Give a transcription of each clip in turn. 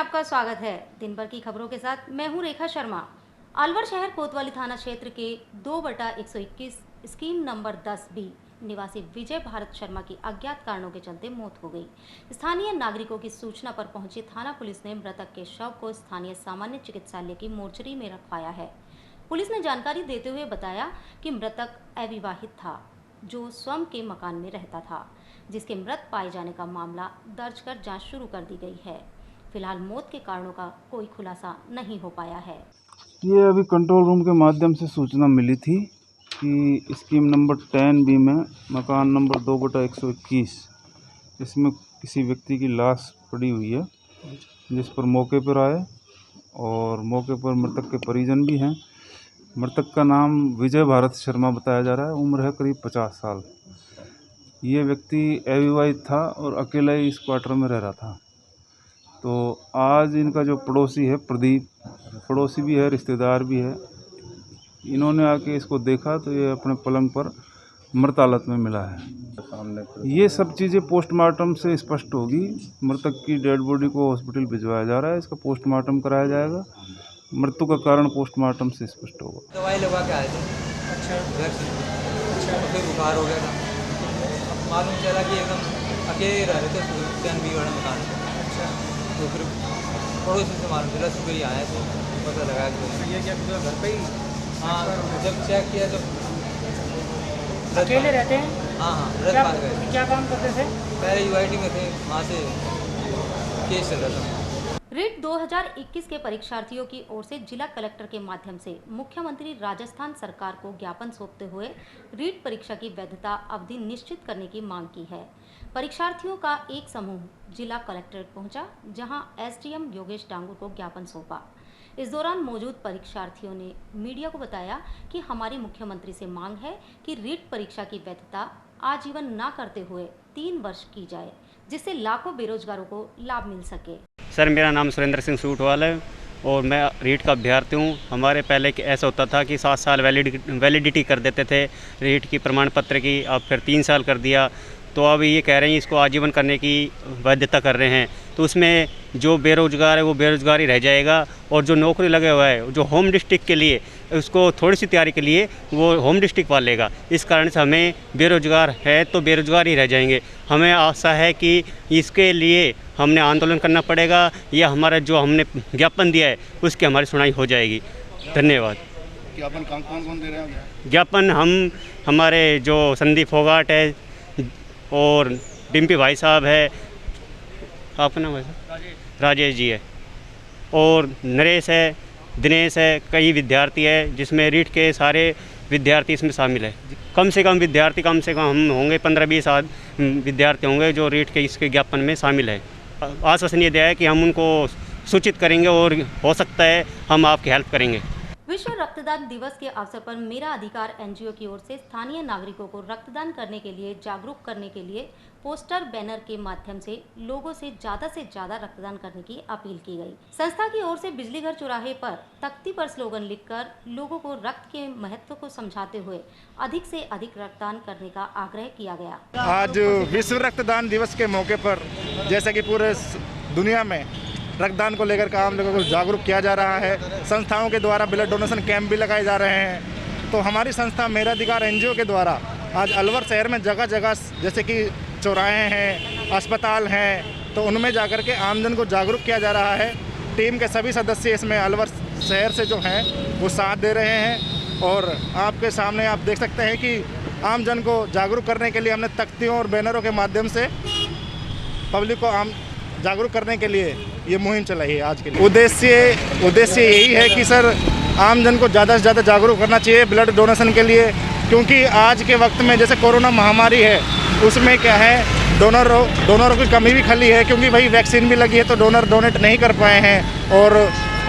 आपका स्वागत है। दिन भर की खबरों के साथ मैं हूं रेखा शर्मा। अलवर शहर कोतवाली थाना क्षेत्र के 2/121 स्कीम नंबर 10B निवासी विजय भारत शर्मा की अज्ञात कारणों के चलते मौत हो गई। स्थानीय नागरिकों की सूचना पर पहुंची थाना पुलिस ने मृतक के शव को स्थानीय सामान्य चिकित्सालय की मोर्चरी में रखवाया है। पुलिस ने जानकारी देते हुए बताया कि मृतक अविवाहित था, जो स्वयं के मकान में रहता था, जिसके मृत पाए जाने का मामला दर्ज कर जांच शुरू कर दी गई है। फिलहाल मौत के कारणों का कोई खुलासा नहीं हो पाया है। ये अभी कंट्रोल रूम के माध्यम से सूचना मिली थी कि स्कीम नंबर 10B में मकान नंबर 2/121 इसमें किसी व्यक्ति की लाश पड़ी हुई है, जिस पर मौके पर आए और मौके पर मृतक के परिजन भी हैं। मृतक का नाम विजय भारत शर्मा बताया जा रहा है। उम्र है करीब 50 साल। ये व्यक्ति अविवाहित था और अकेला ही इस क्वार्टर में रह रहा था। तो आज इनका जो पड़ोसी है प्रदीप, पड़ोसी भी है, रिश्तेदार भी है, इन्होंने आके इसको देखा तो ये अपने पलंग पर मृत हालत में मिला है। ये सब चीज़ें पोस्टमार्टम से स्पष्ट होगी। मृतक की डेड बॉडी को हॉस्पिटल भिजवाया जा रहा है, इसका पोस्टमार्टम कराया जाएगा। मृत्यु का कारण पोस्टमार्टम से स्पष्ट होगा। दवाई लगा के आए थे। अच्छा। घर से। अच्छा। तो फिर बुखार हो गया था। अब मालूम चला कि एकदम अकेले रह रहे थे 10B वाला मकान में। अच्छा। तो फिर पड़ोसी से मालूम चला, सुबह ही आए थे, पता लगा कि ये क्या घर पे ही। हाँ, जब चेक किया तो अकेले रहते हैं। हाँ, रथ पार गए। क्या काम करते थे? पहले UIT में थे, वहाँ से केस चल रहा था। रीट 2021 के परीक्षार्थियों की ओर से जिला कलेक्टर के माध्यम से मुख्यमंत्री राजस्थान सरकार को ज्ञापन सौंपते हुए रीट परीक्षा की वैधता अवधि निश्चित करने की मांग की है। परीक्षार्थियों का एक समूह जिला कलेक्ट्रेट पहुंचा, जहां SDM योगेश डांगुर को ज्ञापन सौंपा। इस दौरान मौजूद परीक्षार्थियों ने मीडिया को बताया कि हमारी मुख्यमंत्री से मांग है कि रीट परीक्षा की वैधता आजीवन न करते हुए 3 वर्ष की जाए, जिससे लाखों बेरोजगारों को लाभ मिल सके। सर, मेरा नाम सुरेंद्र सिंह सूटवाल है और मैं रीट का अभ्यर्थी हूँ। हमारे पहले ऐसा होता था कि 7 साल वैलिडिटी कर देते थे रीट की प्रमाण पत्र की, अब फिर 3 साल कर दिया। तो अब ये कह रहे हैं इसको आजीवन करने की वैधता कर रहे हैं। तो उसमें जो बेरोजगार है वो बेरोजगार ही रह जाएगा, और जो नौकरी लगे हुआ है जो होम डिस्ट्रिक्ट के लिए, उसको थोड़ी सी तैयारी के लिए वो होम डिस्ट्रिक्ट वाला लेगा। इस कारण से हमें बेरोजगार है तो बेरोजगार ही रह जाएंगे। हमें आशा है कि इसके लिए हमने आंदोलन करना पड़ेगा, या हमारा जो हमने ज्ञापन दिया है उसकी हमारी सुनाई हो जाएगी। धन्यवाद। ज्ञापन कौन दे रहे हैं? ज्ञापन हमारे जो संदीप फोगाट है और डिम्पी भाई साहब है, आपका नाम है राजेश जी है, और नरेश है, दिनेश है, कई विद्यार्थी है, जिसमें रीट के सारे विद्यार्थी इसमें शामिल है। कम से कम विद्यार्थी हम होंगे 15-20 विद्यार्थी होंगे जो रीट के इसके ज्ञापन में शामिल है। आश्वासन ये दिया है कि हम उनको सूचित करेंगे और हो सकता है हम आपकी हेल्प करेंगे। विश्व रक्तदान दिवस के अवसर पर मेरा अधिकार NGO की ओर से स्थानीय नागरिकों को रक्तदान करने के लिए जागरूक करने के लिए पोस्टर बैनर के माध्यम से लोगों से ज्यादा रक्तदान करने की अपील की गई। संस्था की ओर से बिजलीघर चौराहे पर तख्ती पर स्लोगन लिखकर लोगों को रक्त के महत्व को समझाते हुए अधिक से अधिक रक्तदान करने का आग्रह किया गया। आज विश्व रक्तदान दिवस के मौके पर जैसे कि पूरे दुनिया में रक्तदान को लेकर आम लोगों को जागरूक किया जा रहा है, संस्थाओं के द्वारा ब्लड डोनेशन कैंप भी लगाए जा रहे हैं। तो हमारी संस्था मेरा अधिकार NGO के द्वारा आज अलवर शहर में जगह जगह जैसे कि चौराहे हैं, अस्पताल हैं, तो उनमें जाकर के आमजन को जागरूक किया जा रहा है। टीम के सभी सदस्य इसमें अलवर शहर से जो हैं वो साथ दे रहे हैं, और आपके सामने आप देख सकते हैं कि आमजन को जागरूक करने के लिए हमने तख्तियों और बैनरों के माध्यम से पब्लिक को जागरूक करने के लिए ये मुहिम चलाई है। आज के लिए उद्देश्य यही है कि सर आमजन को ज़्यादा से ज़्यादा जागरूक करना चाहिए ब्लड डोनेशन के लिए, क्योंकि आज के वक्त में जैसे कोरोना महामारी है उसमें क्या है डोनरों की कमी भी खली है, क्योंकि भाई वैक्सीन भी लगी है तो डोनर डोनेट नहीं कर पाए हैं, और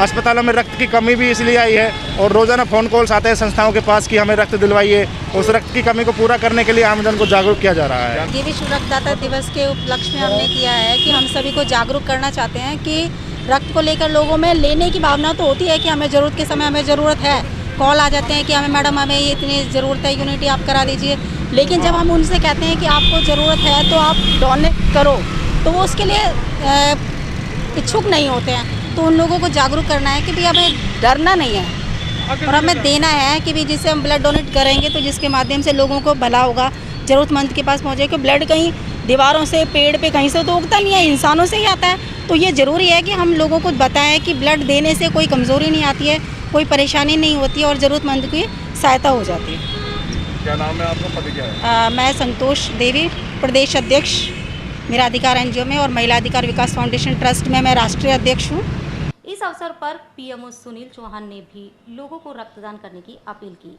अस्पतालों में रक्त की कमी भी इसलिए आई है, और रोज़ाना फ़ोन कॉल्स आते हैं संस्थाओं के पास कि हमें रक्त दिलवाइए। उस रक्त की कमी को पूरा करने के लिए आमजन को जागरूक किया जा रहा है। ये विश्व रक्तदाता दिवस के उपलक्ष्य में हमने किया है कि हम सभी को जागरूक करना चाहते हैं कि रक्त को लेकर लोगों में लेने की भावना तो होती है कि हमें ज़रूरत के समय हमें ज़रूरत है, कॉल आ जाते हैं कि हमें मैडम हमें ये इतनी ज़रूरत है, यूनिटी आप करा दीजिए। लेकिन जब हम उनसे कहते हैं कि आपको ज़रूरत है तो आप डोनेट करो, तो वो उसके लिए इच्छुक नहीं होते हैं, तो उन लोगों को जागरूक करना है कि भाई हमें डरना नहीं है और हमें देना है कि भाई जिससे हम ब्लड डोनेट करेंगे तो जिसके माध्यम से लोगों को भला होगा, ज़रूरतमंद के पास पहुँचे। कि ब्लड कहीं दीवारों से, पेड़ पे कहीं से तो उगता नहीं है, इंसानों से ही आता है। तो ये ज़रूरी है कि हम लोगों को बताएं कि ब्लड देने से कोई कमज़ोरी नहीं आती है, कोई परेशानी नहीं होती है और ज़रूरतमंद की सहायता हो जाती है। क्या नाम है आपका, पद क्या है? मैं संतोष देवी, प्रदेश अध्यक्ष मेरा अधिकार एनजीओ में और महिला अधिकार विकास फाउंडेशन ट्रस्ट में मैं राष्ट्रीय अध्यक्ष हूँ। इस अवसर पर पीएमओ सुनील चौहान ने भी लोगों को रक्तदान करने की अपील की।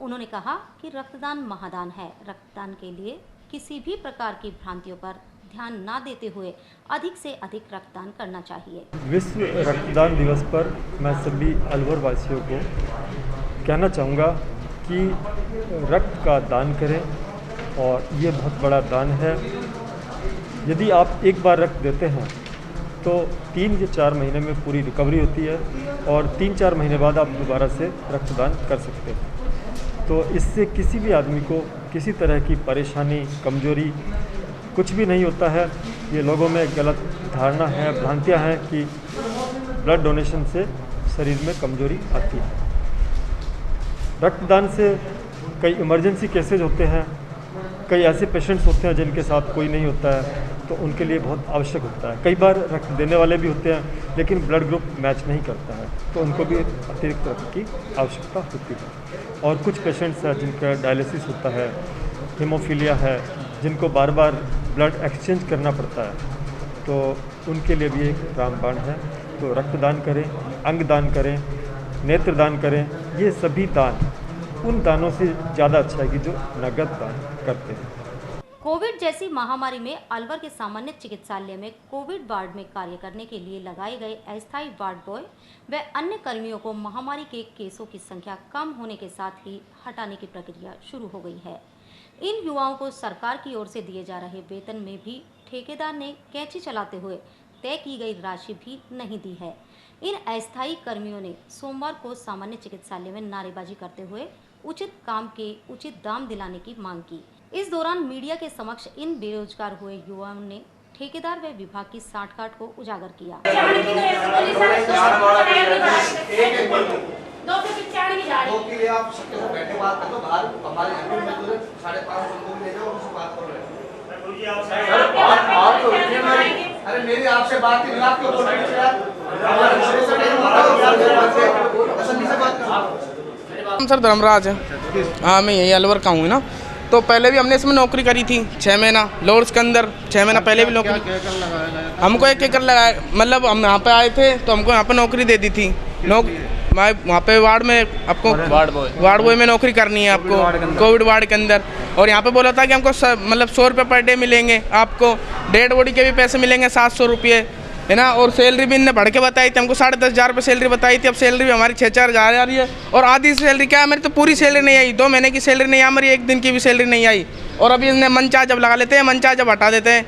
उन्होंने कहा कि रक्तदान महादान है। रक्तदान के लिए किसी भी प्रकार की भ्रांतियों पर ध्यान ना देते हुए अधिक से अधिक रक्तदान करना चाहिए। विश्व रक्तदान दिवस पर मैं सभी अलवर वासियों को कहना चाहूँगा कि रक्त का दान करें और ये बहुत बड़ा दान है। यदि आप एक बार रक्त देते हैं तो 3 या 4 महीने में पूरी रिकवरी होती है और 3-4 महीने बाद आप दोबारा से रक्तदान कर सकते हैं। तो इससे किसी भी आदमी को किसी तरह की परेशानी, कमजोरी कुछ भी नहीं होता है। ये लोगों में गलत धारणा है, भ्रांतियाँ हैं कि ब्लड डोनेशन से शरीर में कमजोरी आती है। रक्तदान से कई इमरजेंसी केसेज होते हैं, कई ऐसे पेशेंट्स होते हैं जिनके साथ कोई नहीं होता है, तो उनके लिए बहुत आवश्यक होता है। कई बार रक्त देने वाले भी होते हैं लेकिन ब्लड ग्रुप मैच नहीं करता है, तो उनको भी अतिरिक्त रक्त की आवश्यकता होती है। और कुछ पेशेंट्स हैं जिनका डायलिसिस होता है, हीमोफीलिया है, जिनको बार बार ब्लड एक्सचेंज करना पड़ता है, तो उनके लिए भी एक रामबाण है। तो रक्तदान करें, अंग दान करें, नेत्रदान करें। ये सभी दान उन दानों से ज़्यादा अच्छा है कि जो नगद दान करते हैं। कोविड जैसी महामारी में अलवर के सामान्य चिकित्सालय में कोविड वार्ड में कार्य करने के लिए लगाए गए अस्थायी वार्ड बॉय व अन्य कर्मियों को महामारी के केसों की संख्या कम होने के साथ ही हटाने की प्रक्रिया शुरू हो गई है। इन युवाओं को सरकार की ओर से दिए जा रहे वेतन में भी ठेकेदार ने कैंची चलाते हुए तय की गई राशि भी नहीं दी है। इन अस्थायी कर्मियों ने सोमवार को सामान्य चिकित्सालय में नारेबाजी करते हुए उचित काम के उचित दाम दिलाने की मांग की। इस दौरान मीडिया के समक्ष इन बेरोजगार हुए युवाओं ने ठेकेदार व विभाग की साठगांठ को उजागर किया। अरे मेरी आपसे बात ही आप क्यों बोल रहे हैं यार? सर धर्मराज है। हाँ, मैं यही अलवर का हूँ ना। तो पहले भी हमने इसमें नौकरी करी थी 6 महीना लॉर्ड्स के अंदर, 6 महीना पहले भी नौकरी। हमको 1 एकड़ लगाया, मतलब हम यहाँ पे आए थे तो हमको यहाँ पे नौकरी दे दी थी। वहाँ पे वार्ड में आपको वार्ड बॉय में नौकरी करनी है आपको, कोविड वार्ड के अंदर। और यहाँ पे बोला था कि हमको मतलब 100 रुपये पर डे मिलेंगे, आपको डेड बॉडी के भी पैसे मिलेंगे 700 रुपये, है ना। और सैलरी भी इनने बढ़ के बताई थी, हमको 10,500 रुपये सैलरी बताई थी। अब सैलरी भी हमारी 6-4 हज़ार आ रही है और आधी सैलरी क्या है मेरी, तो पूरी सैलरी नहीं आई। 2 महीने की सैलरी नहीं आई, मेरी 1 दिन की भी सैलरी नहीं आई। और अभी इन्हें मनचाह जब लगा लेते हैं, मनचाह जब हटा देते हैं।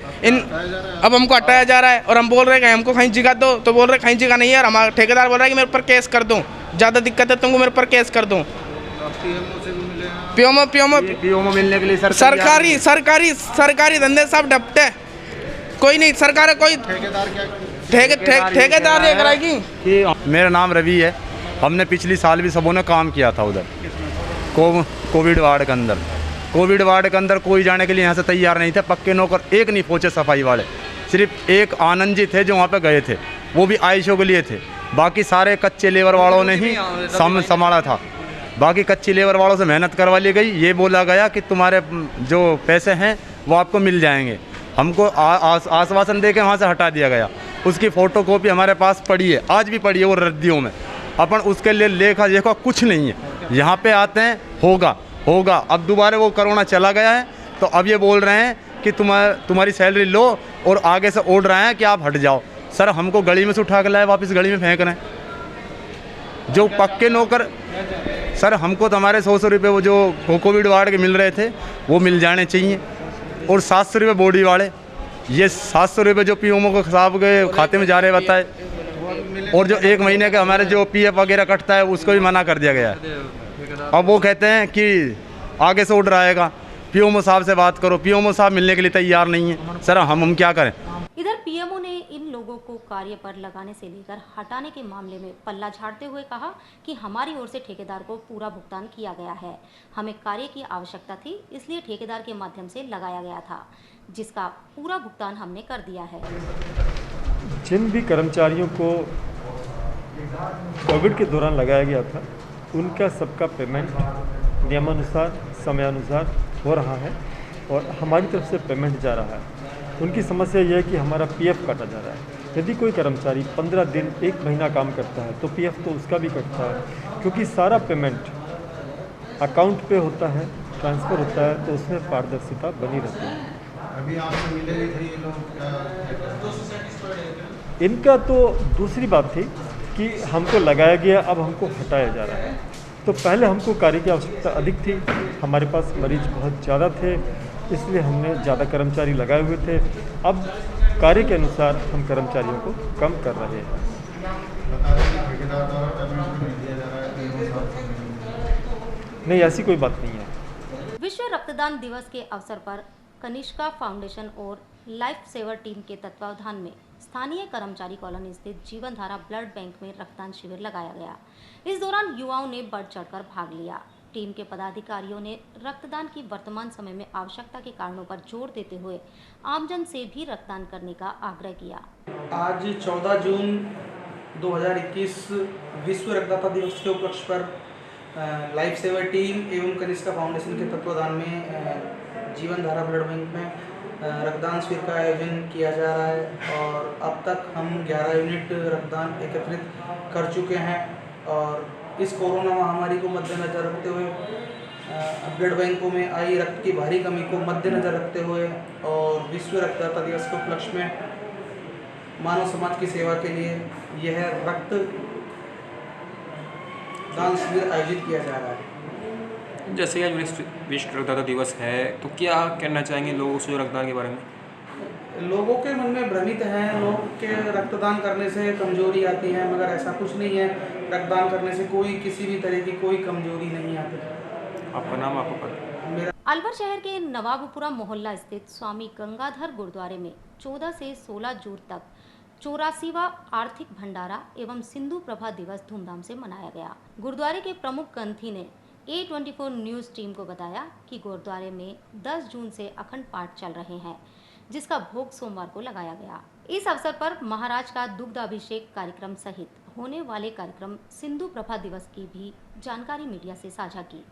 अब हमको हटाया जा रहा है और हम बोल रहे हैं कि हमको कहीं जगह दो, तो बोल रहे कहीं जगह नहीं है। और हमारा ठेकेदार बोल रहा है कि मेरे ऊपर केस कर दूँ, ज़्यादा दिक्कत है तुमको मेरे ऊपर केस कर दूँ। पीओमो मिलने के लिए सरकारी धंधे सब डपटे, कोई नहीं सरकार, कोई ठेकेदार ये कराएगी। मेरा नाम रवि है। हमने पिछली साल भी सबों ने काम किया था उधर कोविड वार्ड के अंदर। कोविड वार्ड के अंदर कोई जाने के लिए यहाँ से तैयार नहीं थे। पक्के नौकर एक नहीं पहुँचे सफाई वाले, सिर्फ एक आनंद जी थे जो वहाँ पे गए थे, वो भी आयशों के लिए थे। बाकी सारे कच्चे लेबर वालों ने ही संभाला था। बाकी कच्ची लेबर वालों से मेहनत करवा ली गई। ये बोला गया कि तुम्हारे जो पैसे हैं वो आपको मिल जाएंगे। हमको आश्वासन दे के वहाँ से हटा दिया गया। उसकी फ़ोटोकॉपी हमारे पास पड़ी है, आज भी पड़ी है वो रद्दियों में। अपन उसके लिए लेखा जोखा कुछ नहीं है। यहाँ पे आते हैं होगा। अब दोबारा वो कोरोना चला गया है तो अब ये बोल रहे हैं कि तुम्हारी सैलरी लो और आगे से ऑर्डर आए हैं कि आप हट जाओ। सर हमको गली में से उठा के लाए, वापस गली में फेंक रहे हैं। जो पक्के नौकर सर, हमको तो हमारे 100 रुपये वो जो कोविड वार्ड के मिल रहे थे वो मिल जाने चाहिए। और 700 रुपये बॉडी वाले, ये 700 रुपये जो पीओमओ को साहब के खाते में जा रहे बताए। और जो 1 महीने का हमारे जो पीएफ वगैरह कटता है उसको भी मना कर दिया गया है। अब वो कहते हैं कि आगे से ऑर्डर आएगा, पीओमओ साहब से बात करो। पीओमओ साहब मिलने के लिए तैयार नहीं है। सर हम क्या करें? इधर पीएमओ ने इन लोगों को कार्य पर लगाने से लेकर हटाने के मामले में पल्ला झाड़ते हुए कहा कि हमारी ओर से ठेकेदार को पूरा भुगतान किया गया है। हमें कार्य की आवश्यकता थी, इसलिए ठेकेदार के माध्यम से लगाया गया था, जिसका पूरा भुगतान हमने कर दिया है। जिन भी कर्मचारियों को कोविड के दौरान लगाया गया था, उनका सबका पेमेंट नियमानुसार समयानुसार हो रहा है और हमारी तरफ से पेमेंट जा रहा है। उनकी समस्या यह है कि हमारा पीएफ काटा जा रहा है। यदि कोई कर्मचारी 15 दिन 1 महीना काम करता है तो पीएफ तो उसका भी कटता है, क्योंकि सारा पेमेंट अकाउंट पे होता है, ट्रांसफ़र होता है, तो उसमें पारदर्शिता बनी रहती है। अभी आपसे मिले भी थे ये लोग, इनका तो दूसरी बात थी कि हमको लगाया गया, अब हमको हटाया जा रहा है। तो पहले हमको कार्य की आवश्यकता अधिक थी, हमारे पास मरीज बहुत ज़्यादा थे, इसलिए हमने ज़्यादा कर्मचारी लगाए हुए थे। अब कार्य के अनुसार हम कर्मचारियों को कम कर रहे हैं। नहीं, ऐसी कोई बात नहीं है। विश्व रक्तदान दिवस के अवसर पर कनिष्का फाउंडेशन और लाइफ सेवर टीम के तत्वावधान में स्थानीय कर्मचारी कॉलोनी स्थित जीवन धारा ब्लड बैंक में रक्तदान शिविर लगाया गया। इस दौरान युवाओं ने बढ़ चढ़कर भाग लिया। टीम के पदाधिकारियों ने रक्तदान की वर्तमान समय में आवश्यकता के कारणों पर जोर देते हुए आमजन से भी रक्तदान करने का आग्रह किया। आज 14 जून 2021 विश्व रक्तदाता दिवस के उपलक्ष्य पर लाइफ सेवर टीम एवं कनिष्का फाउंडेशन के तत्वावधान में जीवन धारा ब्लड बैंक में रक्तदान शिविर का आयोजन किया जा रहा है और अब तक हम 11 यूनिट रक्तदान एकत्रित कर चुके हैं। और इस कोरोना महामारी को मद्देनज़र रखते हुए ब्लड बैंकों में आई रक्त की भारी कमी को मद्देनज़र रखते हुए और विश्व रक्तदाता दिवस के उपलक्ष्य में मानव समाज की सेवा के लिए यह रक्त दान शिविर आयोजित किया जा रहा है। जैसे कि आज विश्व रक्तदाता दिवस है, तो क्या कहना चाहेंगे लोगों से जो रक्तदान के बारे में? लोगों के मन में भ्रमित है, लोग के रक्तदान करने से कमजोरी आती है, मगर ऐसा कुछ नहीं है। रक्तदान करने से कोई किसी भी तरह की कोई कमजोरी नहीं आती। आपका नाम, आपको पता? अलवर शहर के नवाबपुरा मोहल्ला स्थित स्वामी गंगाधर गुरुद्वारे में 14 से 16 जून तक 84वां आर्थिक भंडारा एवं सिंधु प्रभा दिवस धूमधाम से मनाया गया। गुरुद्वारे के प्रमुख ग्रंथी ने A24 न्यूज टीम को बताया कि गुरुद्वारे में 10 जून से अखंड पाठ चल रहे हैं, जिसका भोग सोमवार को लगाया गया। इस अवसर पर महाराज का दुग्धाभिषेक कार्यक्रम सहित होने वाले कार्यक्रम सिंधु प्रभा दिवस की भी जानकारी मीडिया से साझा की।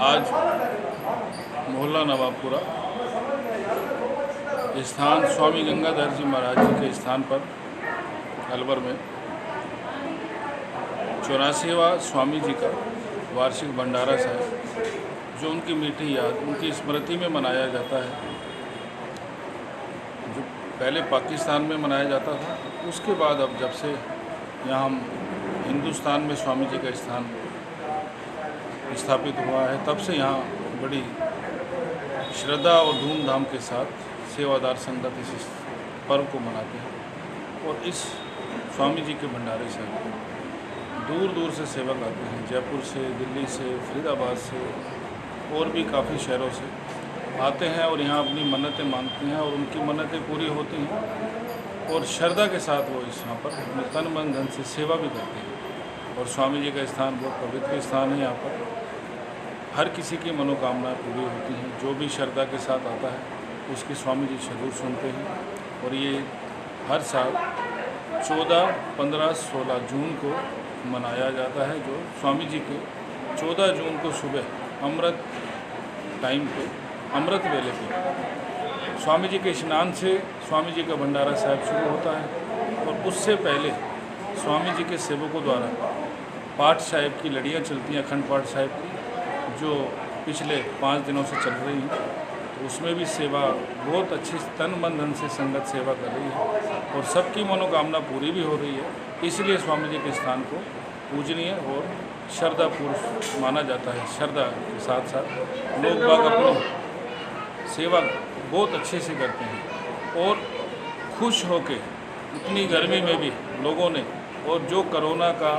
आज मोहल्ला नवाबपुरा स्थान स्वामी गंगाधर जी महाराज जी के स्थान पर अलवर में 84वां स्वामी जी का वार्षिक भंडारा है, जो उनकी मीठी याद, उनकी स्मृति में मनाया जाता है। जो पहले पाकिस्तान में मनाया जाता था, उसके बाद अब जब से यहाँ हम हिंदुस्तान में स्वामी जी का स्थान स्थापित हुआ है, तब से यहाँ बड़ी श्रद्धा और धूमधाम के साथ सेवादार संगत इस पर्व को मनाते हैं। और इस स्वामी जी के भंडारे से दूर दूर से सेवक आते हैं, जयपुर से, दिल्ली से, फरीदाबाद से और भी काफ़ी शहरों से आते हैं और यहाँ अपनी मन्नतें मांगते हैं और उनकी मन्नतें पूरी होती हैं और श्रद्धा के साथ वो इस यहाँ पर अपने तन मन धन से सेवा भी करते हैं। और स्वामी जी का स्थान बहुत पवित्र स्थान है। यहाँ पर हर किसी की मनोकामनाएं पूरी होती हैं। जो भी श्रद्धा के साथ आता है उसकी स्वामी जी जरूर सुनते हैं। और ये हर साल 14, 15, 16 जून को मनाया जाता है, जो स्वामी जी के 14 जून को सुबह अमृत टाइम पे, अमृत वेले पे स्वामी जी के स्नान से स्वामी जी का भंडारा साहब शुरू होता है। और उससे पहले स्वामी जी के सेवकों द्वारा पाठ साहिब की लड़ियाँ चलती हैं, अखंड पाठ साहिब की, जो पिछले 5 दिनों से चल रही हैं। तो उसमें भी सेवा बहुत अच्छी तन मन धन से संगत सेवा कर रही है और सबकी मनोकामना पूरी भी हो रही है। इसलिए स्वामी जी के स्थान को पूजनीय और श्रद्धापूर्व माना जाता है। श्रद्धा के साथ साथ लोग बाग अपनी सेवा बहुत अच्छे से करते हैं और खुश होकर इतनी गर्मी में भी लोगों ने, और जो कोरोना का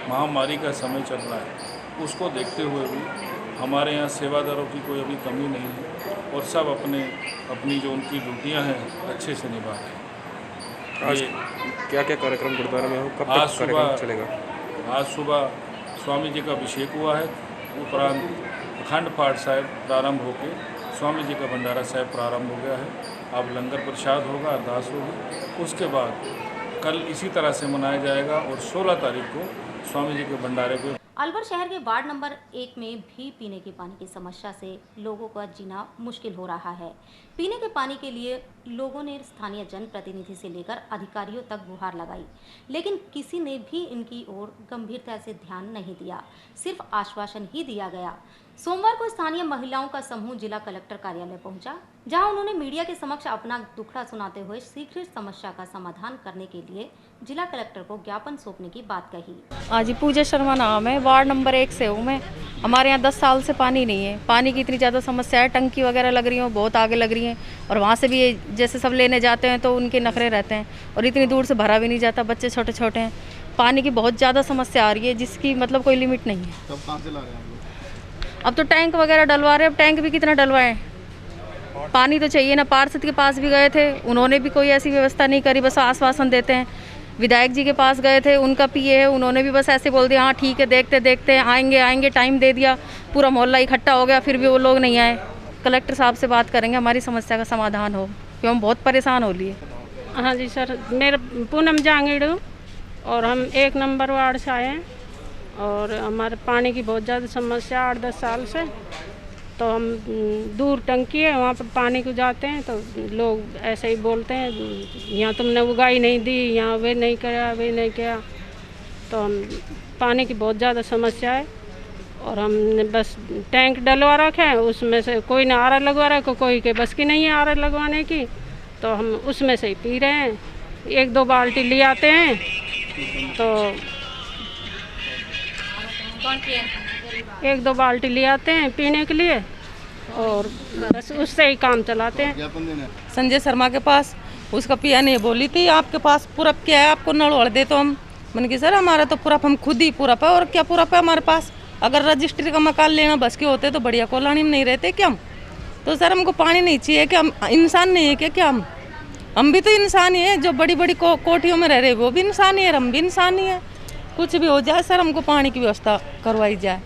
महामारी का समय चल रहा है उसको देखते हुए भी हमारे यहाँ सेवादारों की कोई अभी कमी नहीं है और सब अपनी जो उनकी ड्यूटियाँ हैं अच्छे से निभा रहे हैं। आज क्या क्या कार्यक्रम गुरुद्वारा में हो, कब तक कार्यक्रम चलेगा? आज सुबह स्वामी जी का अभिषेक हुआ है, उपरांत अखंड पाठ साहिब प्रारंभ होकर स्वामी जी का भंडारा साहिब प्रारंभ हो गया है। अब लंगर प्रसाद होगा, अरदास होगी, उसके बाद कल इसी तरह से मनाया जाएगा और 16 तारीख को स्वामी जी के भंडारे को। अलवर शहर के वार्ड नंबर 1 में भी पीने के पानी की समस्या से लोगों का जीना मुश्किल हो रहा है। पीने के पानी के लिए लोगों ने स्थानीय जनप्रतिनिधि से लेकर अधिकारियों तक गुहार लगाई, लेकिन किसी ने भी इनकी ओर गंभीरता से ध्यान नहीं दिया, सिर्फ आश्वासन ही दिया गया। सोमवार को स्थानीय महिलाओं का समूह जिला कलेक्टर कार्यालय पहुंचा, जहां उन्होंने मीडिया के समक्ष अपना दुखड़ा सुनाते हुए शीघ्र समस्या का समाधान करने के लिए जिला कलेक्टर को ज्ञापन सौंपने की बात कही। आज पूजा शर्मा नाम है, वार्ड नंबर 1 से हूँ मैं। हमारे यहाँ 10 साल से पानी नहीं है। पानी की इतनी ज़्यादा समस्या है, टंकी वगैरह लग रही हैं, बहुत आगे लग रही हैं, और वहाँ से भी जैसे सब लेने जाते हैं तो उनके नखरे रहते हैं, और इतनी दूर से भरा भी नहीं जाता, बच्चे छोटे छोटे हैं। पानी की बहुत ज़्यादा समस्या आ रही है, जिसकी मतलब कोई लिमिट नहीं है। तब कहाँ से ला रहे हैं? अब तो टैंक वगैरह डलवा रहे हैं। अब टैंक भी कितना डलवाएं, पानी तो चाहिए ना। पार्षद के पास भी गए थे, उन्होंने भी कोई ऐसी व्यवस्था नहीं करी, बस आश्वासन देते हैं। विधायक जी के पास गए थे, उनका पीए है, उन्होंने भी बस ऐसे बोल दिया हाँ ठीक है, देखते देखते आएंगे, टाइम दे दिया, पूरा मोहल्ला इकट्ठा हो गया, फिर भी वो लोग नहीं आए। कलेक्टर साहब से बात करेंगे, हमारी समस्या का समाधान हो, क्योंकि हम बहुत परेशान हो लिए। हाँ जी सर, मेरा पूनम जांगीड़ और हम 1 नंबर वार्ड से आए हैं, और हमारे पानी की बहुत ज़्यादा समस्या 8-10 साल से। तो हम दूर टंकी है, वहाँ पर पानी को जाते हैं तो लोग ऐसे ही बोलते हैं, यहाँ तुमने उगाई नहीं दी, यहाँ वे नहीं किया। तो हम पानी की बहुत ज़्यादा समस्या है, और हमने बस टैंक डलवा रखे हैं, उसमें से कोई ना आर लगवा रहा है, कोई के बस की नहीं है आर लगवाने की, तो हम उसमें से ही पी रहे हैं। 1-2 बाल्टी ले आते हैं तो 1-2 बाल्टी ले आते हैं पीने के लिए, और बस उससे ही काम चलाते हैं। संजय शर्मा के पास उसका पिया ने बोली थी आपके पास पूरब क्या है, आपको नल ओढ़ दे। तो हम मैंने कहा सर हमारा तो पूरब, हम खुद ही पूरब है, और क्या पूरब है हमारे पास। अगर रजिस्ट्री का मकान लेना बस के होते तो बढ़िया कॉलोनी में नहीं रहते क्या हम। तो सर हमको पानी नहीं चाहिए, कि हम इंसान नहीं है क्या हम भी तो इंसान ही है। जो बड़ी बड़ी कोठियों में रह रहे वो भी इंसान ही है, हम भी इंसान ही है। कुछ भी हो जाए सर, हमको पानी की व्यवस्था करवाई जाए।